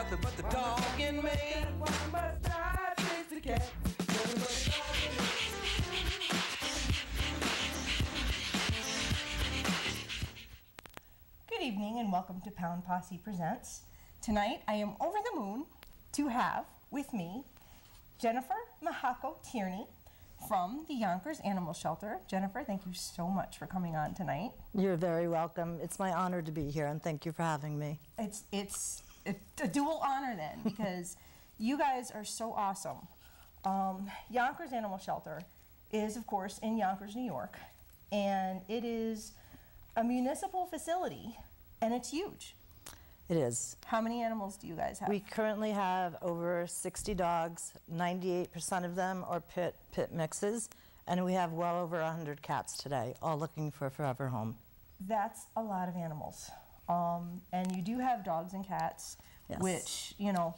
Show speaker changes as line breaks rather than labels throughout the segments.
nothing but the dog in me.
One must die, chase the cat.
Good evening and welcome to Pound Posse Presents. Tonight I am over the moon to have with me Jennifer Mihocko-Tierney from the Yonkers Animal Shelter. Jennifer, thank you so much for coming on tonight.
You're very welcome. It's my honor to be here, and thank you for having me.
It's a dual honor then, because you guys are so awesome. Yonkers Animal Shelter is, of course, in Yonkers, New York, and it is a municipal facility, and it's huge.
It is.
How many animals do you guys have?
We currently have over 60 dogs. 98% of them are pit mixes, and we have well over 100 cats today, all looking for a forever home.
That's a lot of animals. And you do have dogs and cats,
Yes.
which, you know,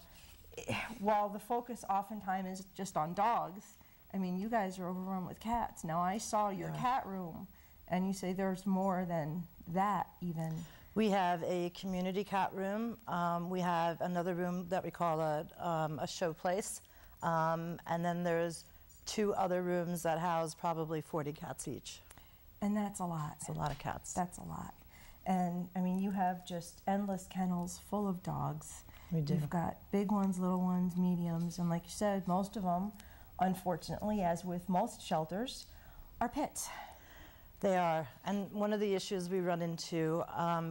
while the focus oftentimes is just on dogs, I mean, you guys are overrun with cats. Now, I saw your cat room, and you say there's more than that even.
We have a community cat room. We have another room that we call a show place. And then there's 2 other rooms that house probably 40 cats each.
And that's a lot.
It's a lot of cats.
That's a lot. And, I mean, you have just endless kennels full of dogs.
We do.
You've got big ones, little ones, mediums, and like you said, most of them, unfortunately, as with most shelters, are pits.
They are, and one of the issues we run into,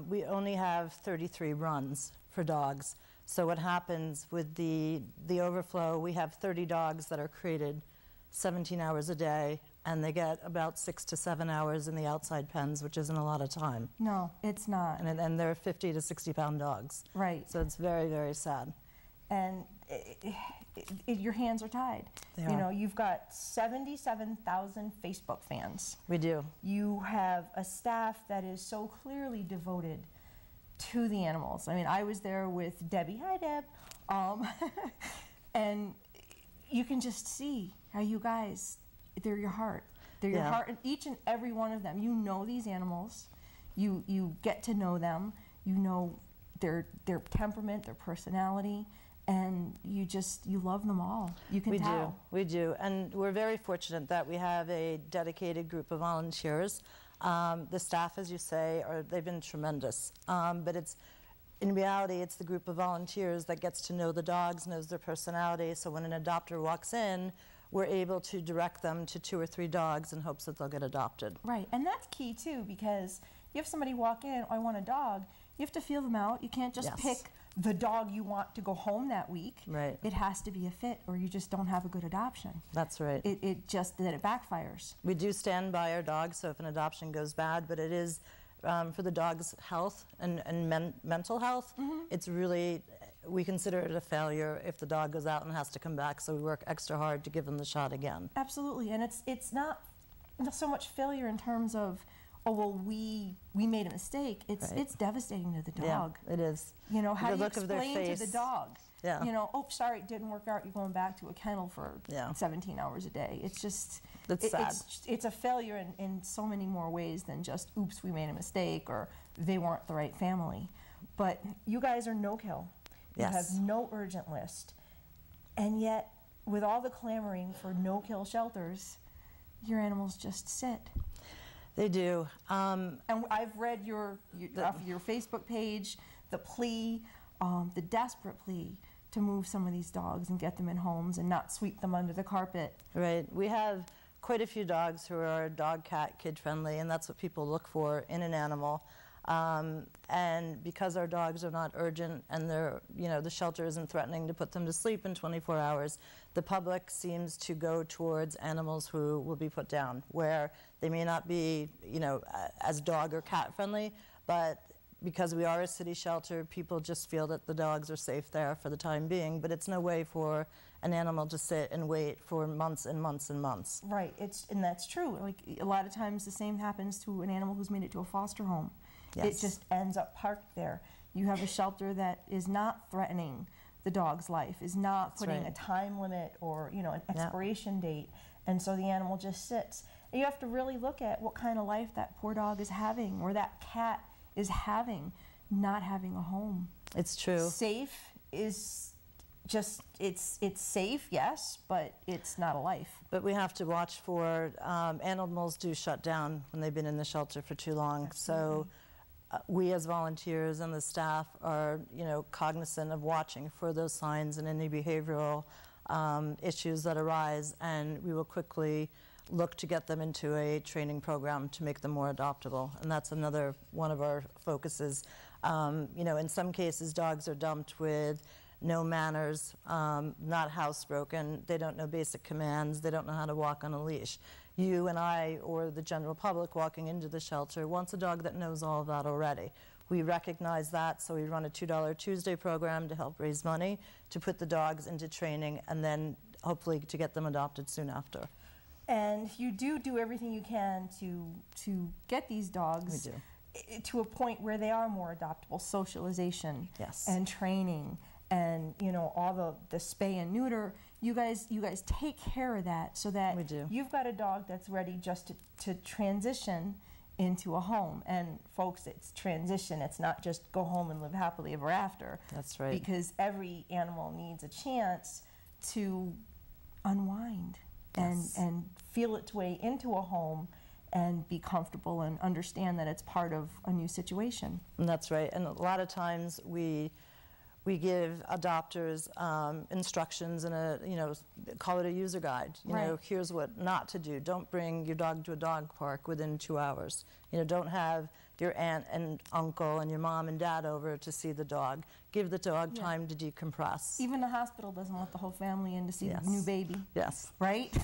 we only have 33 runs for dogs. So what happens with the overflow, we have 30 dogs that are crated 17 hours a day, and they get about 6 to 7 hours in the outside pens, which isn't a lot of time.
No, it's not.
And they're 50 to 60 pound dogs.
Right.
So it's very, very sad.
And your hands are tied.
They
You
are.
know, you've got 77,000 Facebook fans.
We do.
You have a staff that is so clearly devoted to the animals. I mean, I was there with Debbie. Hi, Deb. And you can just see how you guys, they're your heart. They're your heart, and each and every one of them. You know these animals. You get to know them. You know their temperament, their personality. And you love them all. You can tell.
We do. And we're very fortunate that we have a dedicated group of volunteers. The staff, as you say, they've been tremendous. But in reality, it's the group of volunteers that gets to know the dogs, knows their personality. So when an adopter walks in, we're able to direct them to 2 or 3 dogs in hopes that they'll get adopted.
Right. And that's key, too, because you have somebody walk in, I want a dog, you have to feel them out. You can't just pick the dog you want to go home that week.
Right.
It has to be a fit, or you just don't have a good adoption.
That's right.
It backfires.
We do stand by our dogs, so if an adoption goes bad, but it is for the dog's health and mental health, it's really, we consider it a failure if the dog goes out and has to come back, so we work extra hard to give them the shot again.
Absolutely, and it's not so much failure in terms of, oh, well, we made a mistake. It's devastating to the dog.
Yeah, it is.
You know, how
The
do you
look of their
explain to the
face.
dog?
Yeah.
You know, oh, sorry, it didn't work out. You're going back to a kennel for 17 hours a day. It's just,
sad.
It's a failure in so many more ways than just, oops, we made a mistake, or they weren't the right family. But you guys are no-kill. You have no urgent list. And yet, with all the clamoring for no-kill shelters, your animals just sit.
They do.
And I've read off your Facebook page, the plea, the desperate plea to move some of these dogs and get them in homes and not sweep them under the carpet.
Right. We have quite a few dogs who are dog, cat, kid friendly, and that's what people look for in an animal. And because our dogs are not urgent and the shelter isn't threatening to put them to sleep in 24 hours, the public seems to go towards animals who will be put down, where they may not be, as dog or cat friendly, but because we are a city shelter, people just feel that the dogs are safe there for the time being, but it's no way for an animal to sit and wait for months and months and months.
Right, and that's true. Like, a lot of times the same happens to an animal who's made it to a foster home. It just ends up parked there. You have a shelter that is not threatening the dog's life, is not putting a time limit or an expiration date, and so the animal just sits. And you have to really look at what kind of life that poor dog is having, or that cat is having, not having a home.
It's true.
Safe is just, it's safe, yes, but it's not a life.
But we have to watch for, animals do shut down when they've been in the shelter for too long.
Absolutely.
So we as volunteers and the staff are, cognizant of watching for those signs and any behavioral issues that arise, and we will quickly look to get them into a training program to make them more adoptable. And that's another one of our focuses. In some cases, dogs are dumped with no manners, not housebroken. They don't know basic commands. They don't know how to walk on a leash. You and I, or the general public walking into the shelter, wants a dog that knows all of that already. We recognize that, so we run a $2 Tuesday program to help raise money, to put the dogs into training, and then hopefully to get them adopted soon after.
And you do everything you can to get these dogs to a point where they are more adoptable. Socialization,
yes,
and training, and all the spay and neuter. You guys take care of that, so that you've got a dog that's ready just to transition into a home. And folks, it's transition. It's not just go home and live happily ever after.
That's right.
Because every animal needs a chance to unwind and feel its way into a home and be comfortable and understand that it's part of a new situation.
And that's right. And a lot of times we give adopters instructions and call it a user guide. Here's what not to do. Don't bring your dog to a dog park within 2 hours. Don't have your aunt and uncle and your mom and dad over to see the dog. Give the dog time to decompress.
Even the hospital doesn't let the whole family in to see the new baby.
Yes.
Right?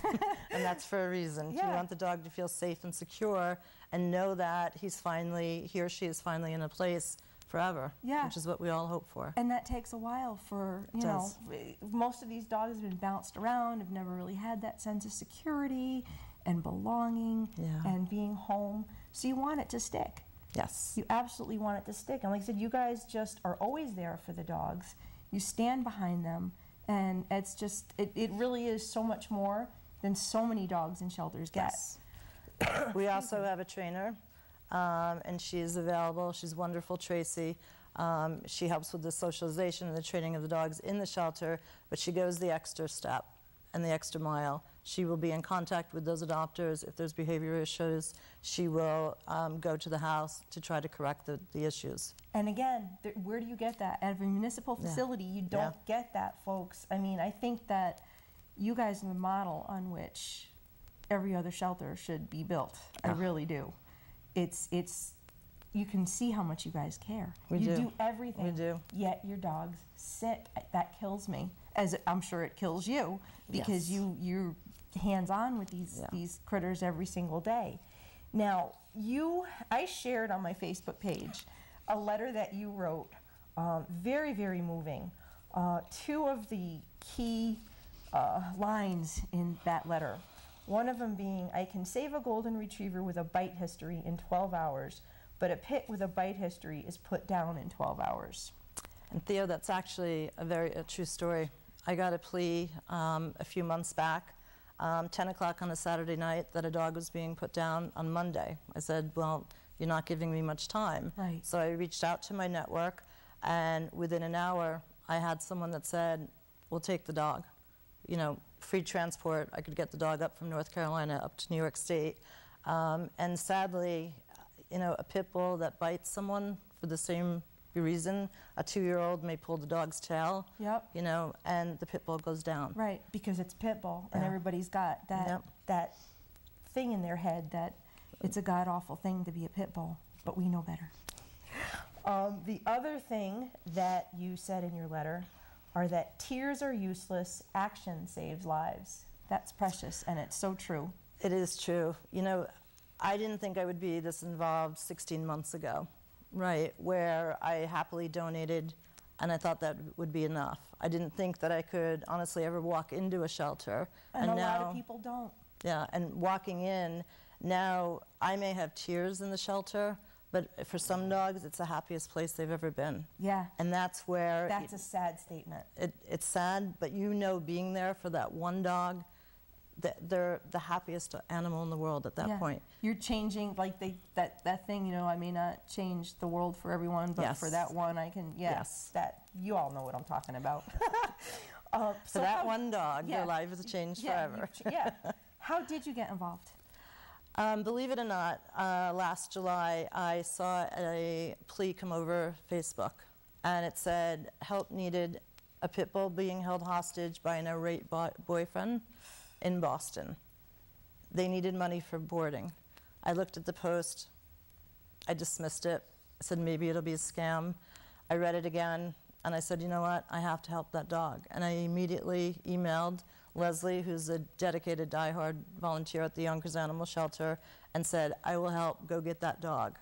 And that's for a reason.
Yeah.
You want the dog to feel safe and secure and know that he or she is finally in a place forever, which is what we all hope for.
And that takes a while for, most of these dogs have been bounced around, have never really had that sense of security and belonging and being home. So you want it to stick.
Yes.
You absolutely want it to stick. And like I said, you guys just are always there for the dogs. You stand behind them, and it's just, it really is so much more than so many dogs in shelters get.
Yes. We also have a trainer. And she is available. She's wonderful, Tracy. She helps with the socialization and the training of the dogs in the shelter, but she goes the extra step and the extra mile. She will be in contact with those adopters. If there's behavior issues, she will go to the house to try to correct the issues.
And again, where do you get that? At a municipal facility, you don't get that, folks. I mean, I think that you guys are the model on which every other shelter should be built. I really do. You can see how much you guys care. You do everything.
We do.
Yet your dog's sick. That kills me, as I'm sure it kills you, because you're hands-on with these critters every single day. Now, I shared on my Facebook page a letter that you wrote, very, very moving. Two of the key lines in that letter. One of them being, I can save a golden retriever with a bite history in 12 hours, but a pit with a bite history is put down in 12 hours.
And Theo, that's actually a true story. I got a plea a few months back, 10 o'clock on a Saturday night, that a dog was being put down on Monday. I said, well, you're not giving me much time.
Right.
So I reached out to my network, and within an hour, I had someone that said, we'll take the dog. Free transport. I could get the dog up from North Carolina up to New York State. And sadly, a pit bull that bites someone for the same reason, a 2-year-old may pull the dog's tail, and the pit bull goes down.
Right, because it's pit bull, and everybody's got that thing in their head that it's a god-awful thing to be a pit bull, but we know better. The other thing that you said in your letter are that tears are useless, action saves lives. That's precious, and it's so true.
It is true. I didn't think I would be this involved 16 months ago, right, where I happily donated, and I thought that would be enough. I didn't think that I could honestly ever walk into a shelter.
And a lot of people don't.
Yeah, and walking in, now I may have tears in the shelter, but for some dogs, it's the happiest place they've ever been.
Yeah.
And that's where...
That's a sad statement.
It's sad, but being there for that one dog, they're the happiest animal in the world at that point.
You're changing, like that thing, you know, I may not change the world for everyone, but for that one I can, that, you all know what I'm talking about.
For that one dog, their life has changed forever.
How did you get involved?
Believe it or not, last July I saw a plea come over Facebook, and it said, help needed, a pit bull being held hostage by an irate boyfriend in Boston. They needed money for boarding. I looked at the post, I dismissed it. I said, maybe it'll be a scam. I read it again, and I said, you know what, I have to help that dog. And I immediately emailed Leslie, who's a dedicated diehard volunteer at the Yonkers Animal Shelter, and said, I will help, go get that dog.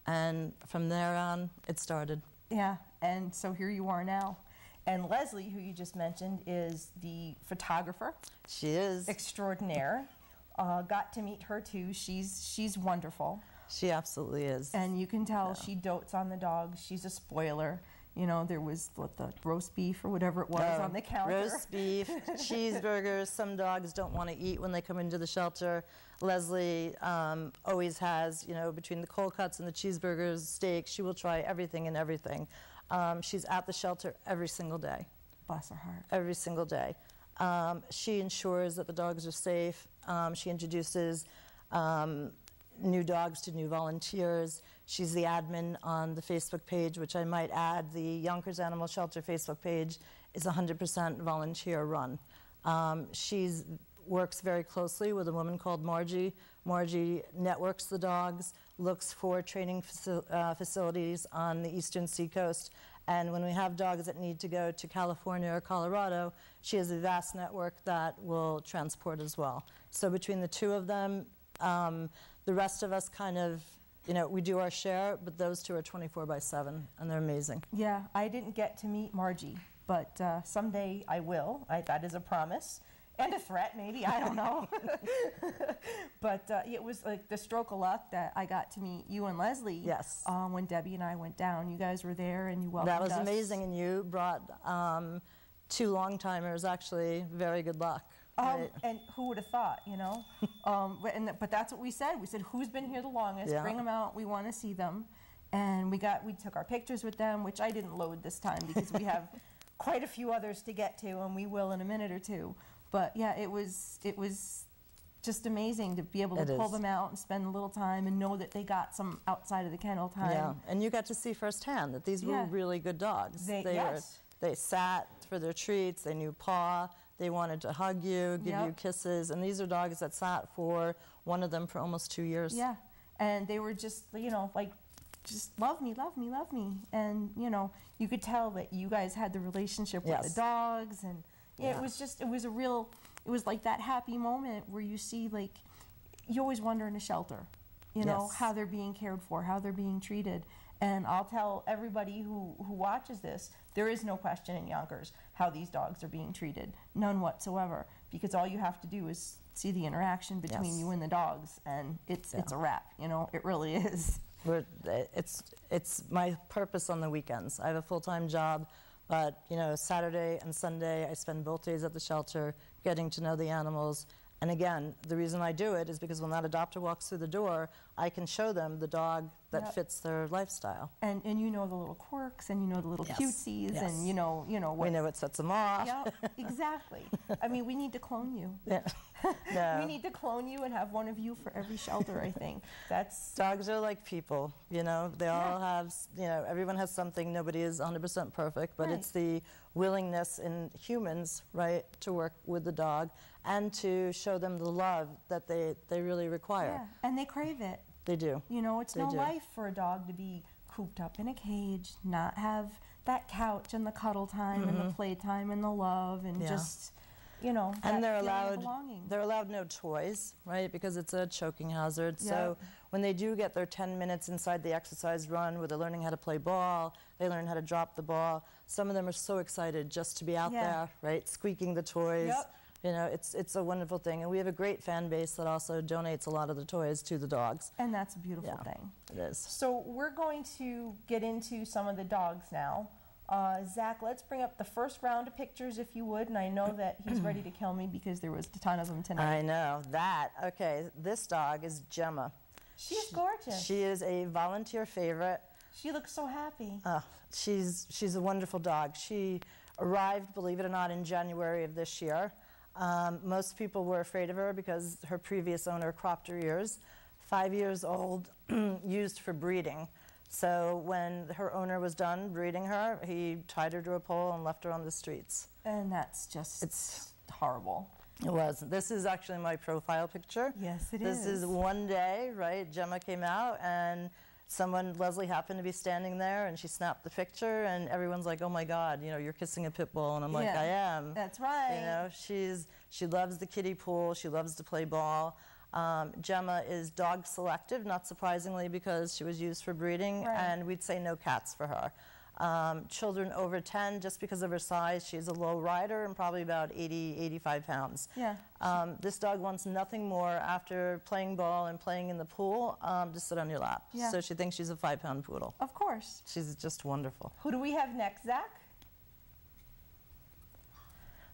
And from there on, it started.
Yeah, and so here you are now. And Leslie, who you just mentioned, is the photographer.
She is.
Extraordinaire. Got to meet her too. She's wonderful.
She absolutely is.
And you can tell she dotes on the dog. She's a spoiler. You know, there was the roast beef or whatever it was on the counter.
Roast beef, cheeseburgers. Some dogs don't want to eat when they come into the shelter. Leslie always has, you know, between the cold cuts and the cheeseburgers, steaks, she will try everything and everything. She's at the shelter every single day.
Bless her heart.
Every single day. She ensures that the dogs are safe. She introduces new dogs to new volunteers. She's the admin on the Facebook page, which I might add, the Yonkers Animal Shelter Facebook page is 100% volunteer run. She works very closely with a woman called Margie. Margie networks the dogs, looks for training facilities on the eastern seacoast, and when we have dogs that need to go to California or Colorado, she has a vast network that will transport as well. So between the two of them, the rest of us kind of, you know, we do our share, but those two are 24/7, and they're amazing.
Yeah, I didn't get to meet Margie, but someday I will. That is a promise. And a threat, maybe, I don't know. But it was like the stroke of luck that I got to meet you and Leslie.
Yes.
When Debbie and I went down. You guys were there and you welcomed us.
That was amazing, and you brought 2 long-timers, actually. Very good luck. Right.
And who would have thought, you know? But that's what we said. We said, who's been here the longest? Bring them out. We want to see them. And we took our pictures with them, which I didn't load this time because we have quite a few others to get to, and we will in a minute or two. But yeah, it was just amazing to be able to pull them out and spend a little time and know that they got some outside of the kennel time.
Yeah, and you got to see firsthand that these were really good dogs. They sat for their treats, they knew paw, they wanted to hug you, give you kisses, and these are dogs that sat for, one of them for almost 2 years.
Yeah, and they were just, you know, like, just love me, love me, love me. And, you know, you could tell that you guys had the relationship with the dogs, and it was just, it was like that happy moment where you see, like, you always wonder in a shelter, you know, how they're being cared for, how they're being treated. And I'll tell everybody who watches this, there is no question in Yonkers how these dogs are being treated, none whatsoever, because all you have to do is see the interaction between you and the dogs, and it's a wrap, you know, it really is. It's my purpose on the weekends. I have a full-time job, but, you know, Saturday and Sunday, I spend both days at the shelter getting to know the animals. And again, the reason I do it is because when that adopter walks through the door, I can show them the dog that fits their lifestyle. And you know the little quirks, and you know the little cutesies, and you know what. We know what sets them off. Yeah, exactly. I mean, we need to clone you. Yeah. No. We need to clone you and have one of you for every shelter, I think. Dogs are like people, you know. They all have, you know, everyone has something. Nobody is 100% perfect, but it's the willingness in humans, right, to work with the dog and to show them the love that they really require. Yeah, and they crave it. They do. You know, it's no life for a dog to be cooped up in a cage, not have that couch and the cuddle time and the play time and the love and just, you know, and they're allowed no toys, right? Because it's a choking hazard. So when they do get their 10 minutes inside the exercise run where they're learning how to play ball, they learn how to drop the ball. Some of them are so excited just to be out there, right? Squeaking the toys. Yep. You know, it's a wonderful thing. And we have a great fan base that also donates a lot of the toys to the dogs. And that's a beautiful thing. It is. So we're going to get into some of the dogs now. Zach, let's bring up the first round of pictures if you would, and I know that he's ready to kill me because there was a ton of them tonight.
I know that. Okay, this dog is Gemma.
She is gorgeous.
She is a volunteer favorite.
She looks so happy.
She's a wonderful dog. She arrived, believe it or not, in January of this year. Most people were afraid of her because her previous owner cropped her ears. 5 years old, used for breeding. So when her owner was done breeding her, he tied her to a pole and left her on the streets.
And that's just, it's horrible.
It was. This is actually my profile picture.
Yes, it
is. This is one day, right? Gemma came out and Leslie happened to be standing there and she snapped the picture and everyone's like, oh my God, you know, you're kissing a pit bull. And I'm like, I am.
That's right.
You know, she loves the kiddie pool. She loves to play ball. Gemma is dog selective, not surprisingly, because she was used for breeding, and we'd say no cats for her. Children over 10, just because of her size, she's a low rider and probably about 80, 85 pounds.
Yeah.
This dog wants nothing more after playing ball and playing in the pool to sit on your lap.
Yeah.
So she thinks she's a 5-pound poodle.
Of course.
She's just wonderful.
Who do we have next, Zach?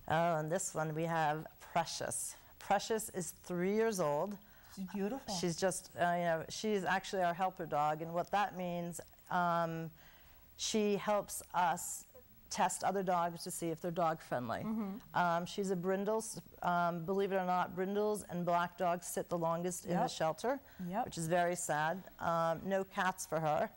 Oh, and this one we have Precious. Precious is 3 years old.
She's beautiful.
She's just, you know, she's actually our helper dog, and what that means, she helps us test other dogs to see if they're dog friendly. She's a brindle. Believe it or not, brindles and black dogs sit the longest in the shelter, which is very sad. No cats for her.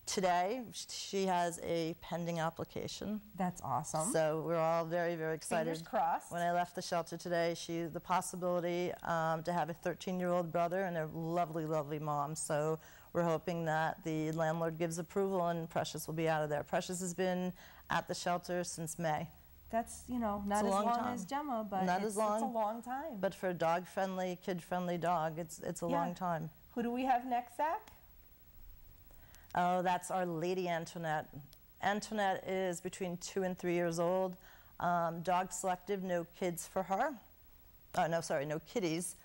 Today, she has a pending application.
That's awesome.
So we're all very, very excited.
Fingers crossed.
When I left the shelter today, the possibility to have a 13-year-old brother and a lovely, lovely mom. So we're hoping that the landlord gives approval and Precious will be out of there. Precious has been at the shelter since May.
That's, you know, not as long as Gemma, but it's a long time.
But for a dog-friendly, kid-friendly dog, it's a long time.
Who do we have next, Zach?
Oh, that's our Lady Antoinette. Antoinette is between 2 and 3 years old. Dog selective, no kids for her. Oh, no, sorry, no kitties.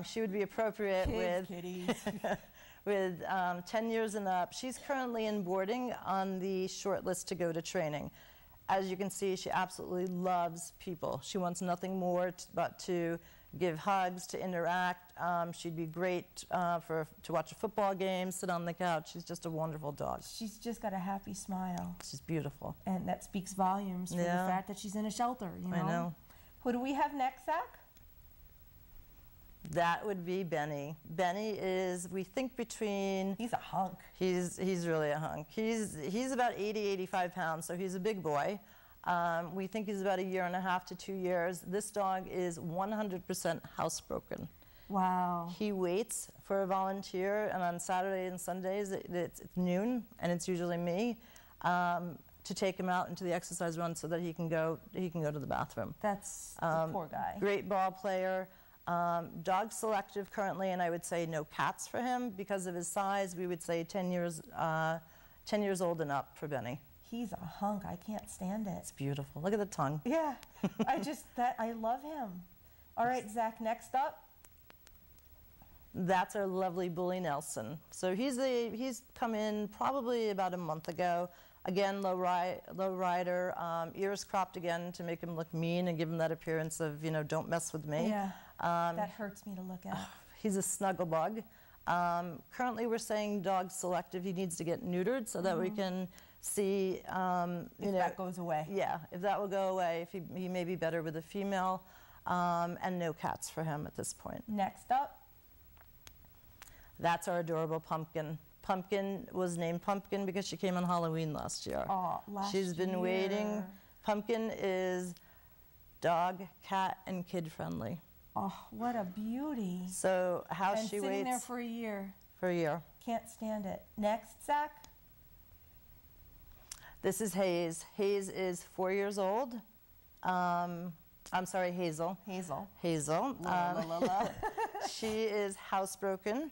She would be appropriate with 10 years and up. She's currently in boarding on the short list to go to training. As you can see, she absolutely loves people. She wants nothing more but to give hugs, to interact. She'd be great to watch a football game, sit on the couch. She's just a wonderful dog.
She's just got a happy smile.
She's beautiful.
And that speaks volumes for the fact that she's in a shelter, you know?
I know.
Who do we have next, Zach?
That would be Benny. Benny is, we think, between...
He's a hunk.
He's really a hunk. He's about 80, 85 pounds, so he's a big boy. We think he's about 1.5 to 2 years. This dog is 100% housebroken.
Wow.
He waits for a volunteer, and on Saturday and Sundays it's noon, and it's usually me, to take him out into the exercise run so that he can go to the bathroom.
That's the poor guy.
Great ball player. Dog selective currently, and I would say no cats for him because of his size. We would say 10 years old and up for Benny.
He's a hunk. I can't stand it.
It's beautiful. Look at the tongue.
Yeah. I love him. All right, Zach, next up.
That's our lovely Bully Nelson. So he's come in probably about a month ago. Again, low rider, ears cropped again to make him look mean and give him that appearance of, you know, don't mess with me.
Yeah, that hurts me to look at.
He's a snuggle bug. Currently we're saying dog selective. He needs to get neutered so that we can see,
if that goes away.
Yeah, if that will go away, if he may be better with a female, and no cats for him at this point.
Next up.
That's our adorable Pumpkin. Pumpkin was named Pumpkin because she came on Halloween last year.
Oh, last
She's been waiting. Pumpkin is dog, cat, and kid friendly.
Oh, what a beauty.
So how she waits.
And sitting there for a year.
For a year.
Can't stand it. Next, Zach.
This is Hayes. Hayes is 4 years old. I'm sorry, Hazel.
Hazel.
Hazel.
La, la, la, la.
She is housebroken.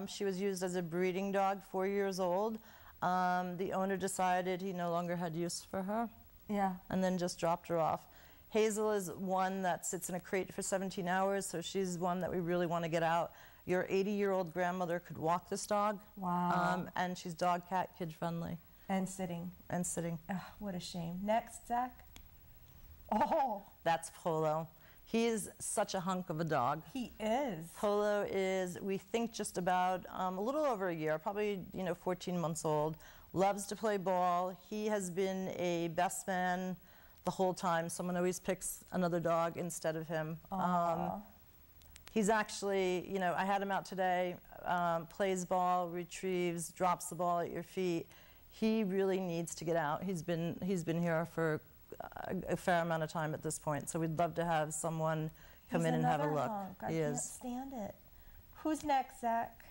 She was used as a breeding dog, 4 years old. The owner decided he no longer had use for her.
Yeah.
And then just dropped her off. Hazel is one that sits in a crate for 17 hours, so she's one that we really want to get out. Your 80-year-old grandmother could walk this dog.
Wow.
And she's dog, cat, kid friendly.
And sitting.
And sitting.
Ugh, what a shame. Next, Zach. Oh.
That's Polo. He's such a hunk of a dog.
He is.
Polo is, we think, just about a little over a year, probably 14 months old. Loves to play ball. He has been a best man the whole time. Someone always picks another dog instead of him. He's actually, I had him out today, plays ball, retrieves, drops the ball at your feet. He really needs to get out. He's been here for a fair amount of time at this point, so we'd love to have someone come in and have a look.
I can't stand it. Who's next, Zach?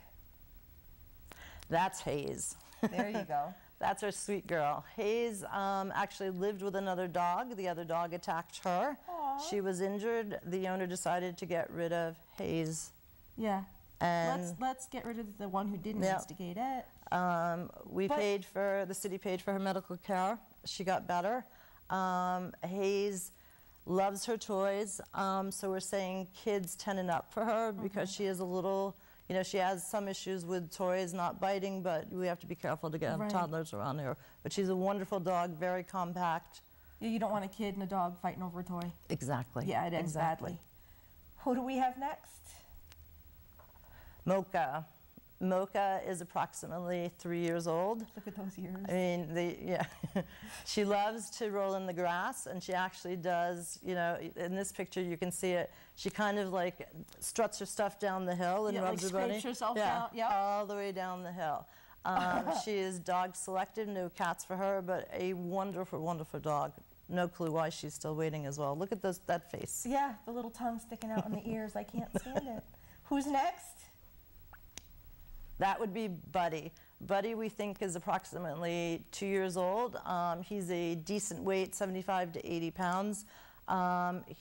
That's Hayes.
There you go.
That's our sweet girl. Hayes actually lived with another dog. The other dog attacked her.
Aww.
She was injured. The owner decided to get rid of Hayes.
Yeah.
And
let's get rid of the one who didn't instigate it.
The city paid for her medical care. She got better. Hayes loves her toys, so we're saying kids 10 and up for her because she is a little, she has some issues with toys not biting, but we have to be careful to get toddlers around here. But she's a wonderful dog, very compact.
Yeah, you don't want a kid and a dog fighting over a toy.
Exactly.
Yeah, it ends badly. Who do we have next?
Mocha. Mocha is approximately 3 years old.
Look at those ears.
I mean, she loves to roll in the grass, and she actually does, in this picture you can see it, she kind of like struts her stuff down the hill and rubs her body.
Herself down. Yep.
All the way down the hill. She is dog selected, no cats for her, but a wonderful, wonderful dog. No clue why she's still waiting as well. Look at that face.
Yeah, the little tongue sticking out in the ears. I can't stand it. Who's next?
That would be Buddy. Buddy, we think, is approximately 2 years old. He's a decent weight, 75 to 80 pounds.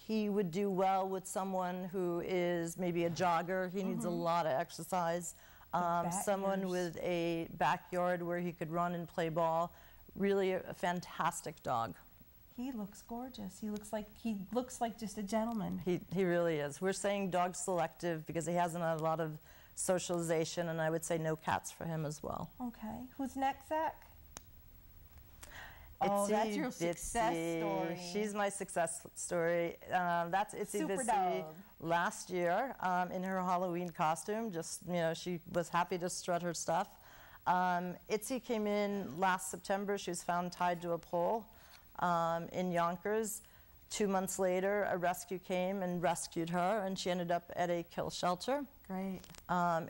He would do well with someone who is maybe a jogger. He needs a lot of exercise. Someone with a backyard where he could run and play ball. Really a fantastic dog.
He looks gorgeous. He looks like just a gentleman.
He really is. We're saying dog selective because he hasn't had a lot of socialization, and I would say no cats for him as well.
Okay. Who's next, Zach? Oh, that's your success story.
She's my success story. That's Itsy
Super
Bitsy
dog.
last year in her Halloween costume. Just, she was happy to strut her stuff. Itsy came in last September. She was found tied to a pole in Yonkers. 2 months later, a rescue came and rescued her, and she ended up at a kill shelter.
Great.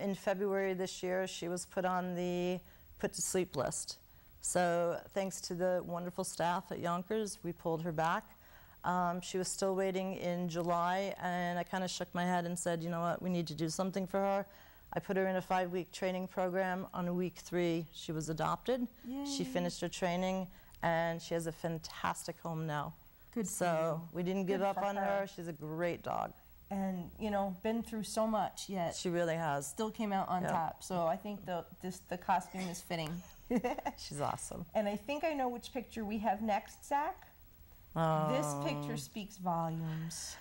In February this year, she was put on the put to sleep list. So thanks to the wonderful staff at Yonkers, we pulled her back. She was still waiting in July, and I kind of shook my head and said, you know what, we need to do something for her. I put her in a 5-week training program. On week 3, she was adopted.
Yay.
She finished her training, and she has a fantastic home now.
Good.
So we didn't give up on her. She's a great dog.
And, been through so much, yet
She really has.
still came out on top. So I think the costume is fitting.
She's awesome.
And I think I know which picture we have next, Zach.
Oh.
This picture speaks volumes.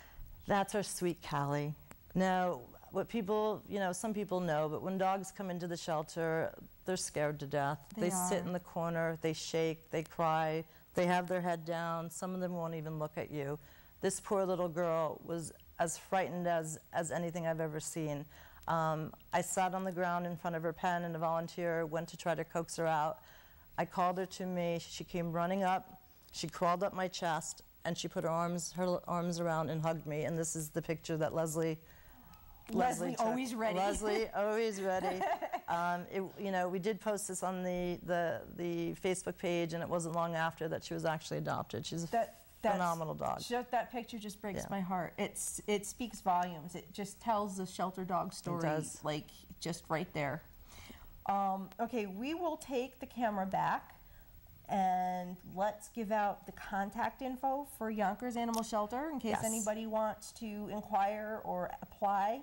That's our sweet Callie. Now, what people, some people know, but when dogs come into the shelter, they're scared to death. They sit in the corner, they shake, they cry, they have their head down. Some of them won't even look at you. This poor little girl was as frightened as anything I've ever seen. I sat on the ground in front of her pen, and a volunteer went to try to coax her out. I called her to me. She came running up. She crawled up my chest, and she put her arms around and hugged me. And this is the picture that Leslie took.
Always ready.
Leslie, always ready. We did post this on the Facebook page, and it wasn't long after that she was actually adopted. She's a phenomenal dog.
That picture just breaks my heart. It speaks volumes. It just tells the shelter dog story. It does. Like, just right there. Okay, we will take the camera back, and let's give out the contact info for Yonkers Animal Shelter in case anybody wants to inquire or apply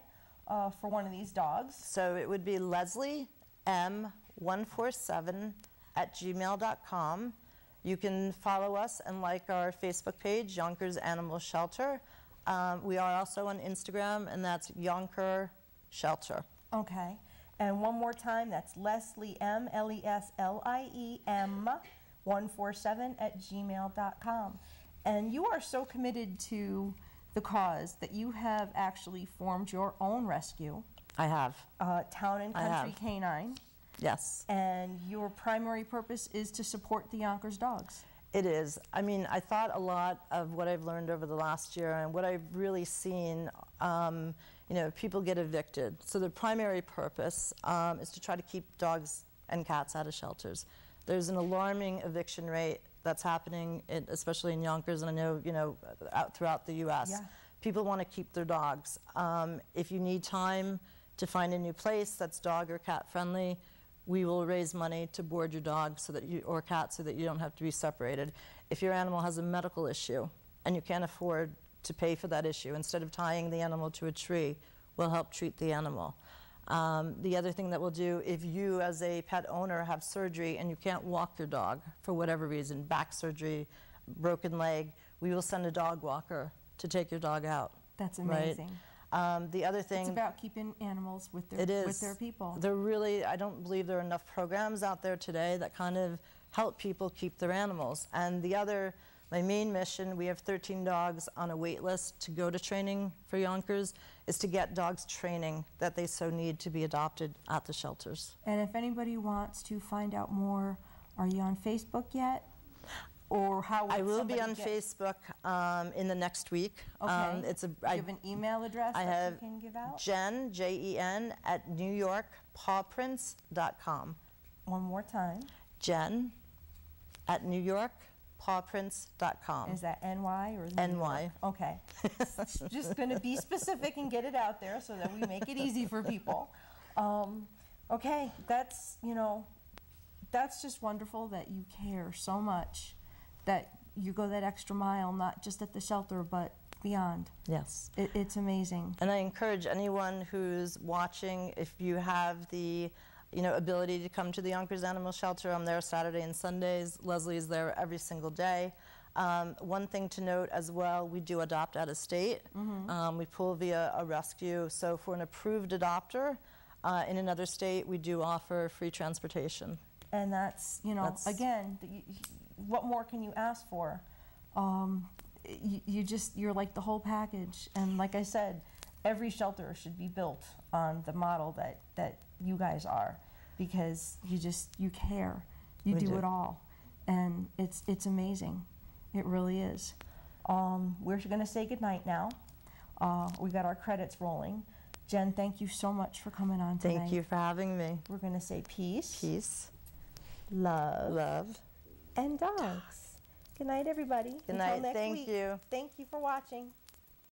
for one of these dogs.
So it would be Leslie M147@gmail.com. You can follow us and like our Facebook page, Yonkers Animal Shelter. We are also on Instagram, and that's Yonker Shelter.
Okay. And one more time, that's Leslie M, Lesliem 147@gmail.com. And you are so committed to the cause that you have actually formed your own rescue.
I have.
Town and Country Canine.
Yes.
And your primary purpose is to support the Yonkers dogs.
It is. I mean, I thought a lot of what I've learned over the last year and what I've really seen, you know, people get evicted. So the primary purpose is to try to keep dogs and cats out of shelters. There's an alarming eviction rate that's happening, especially in Yonkers, and I know, you know, out throughout the U.S.
Yeah.
People want to keep their dogs. If you need time to find a new place that's dog or cat friendly, we will raise money to board your dog so that or cat so that you don't have to be separated. If your animal has a medical issue and you can't afford to pay for that issue, instead of tying the animal to a tree, we'll help treat the animal. The other thing that we'll do, if you as a pet owner have surgery and you can't walk your dog for whatever reason, back surgery, broken leg, we will send a dog walker to take your dog out.
That's amazing.
Right? The other thing,
it's about keeping animals with their people.
There really, I don't believe there are enough programs out there today that kind of help people keep their animals. And the other, my main mission, we have 13 dogs on a wait list to go to training for Yonkers, is to get dogs training that they so need to be adopted at the shelters.
And if anybody wants to find out more, are you on Facebook yet? Or how would
I will be on
get...
Facebook in the next week.
Okay.
Do
you have an email address that you can give out?
Jen,
Jen, at NewYorkPawPrints.com.
One more time.
Jen at NewYorkPawPrints.com.
Is that NY or
NY?
Okay. Just going to be specific and get it out there so that we make it easy for people. Okay, that's, you know, that's just wonderful that you care so much, that you go that extra mile, not just at the shelter, but beyond.
Yes.
It's amazing.
And I encourage anyone who's watching, if you have the ability to come to the Yonkers Animal Shelter, I'm there Saturday and Sundays. Leslie is there every single day. One thing to note as well, we do adopt out of state. We pull via a rescue. So for an approved adopter in another state, we do offer free transportation.
And that's, you know, again, what more can you ask for? You're like the whole package. And like I said, every shelter should be built on the model that you guys are, because you care. You do it all. And it's amazing. It really is. We're going to say goodnight now. We got our credits rolling. Jen, thank you so much for coming on tonight.
Thank you for having me.
We're going to say peace.
Peace.
Love. And dogs. Good night, everybody.
Good night.
Until next
Thank
week.
you.
Thank you for watching.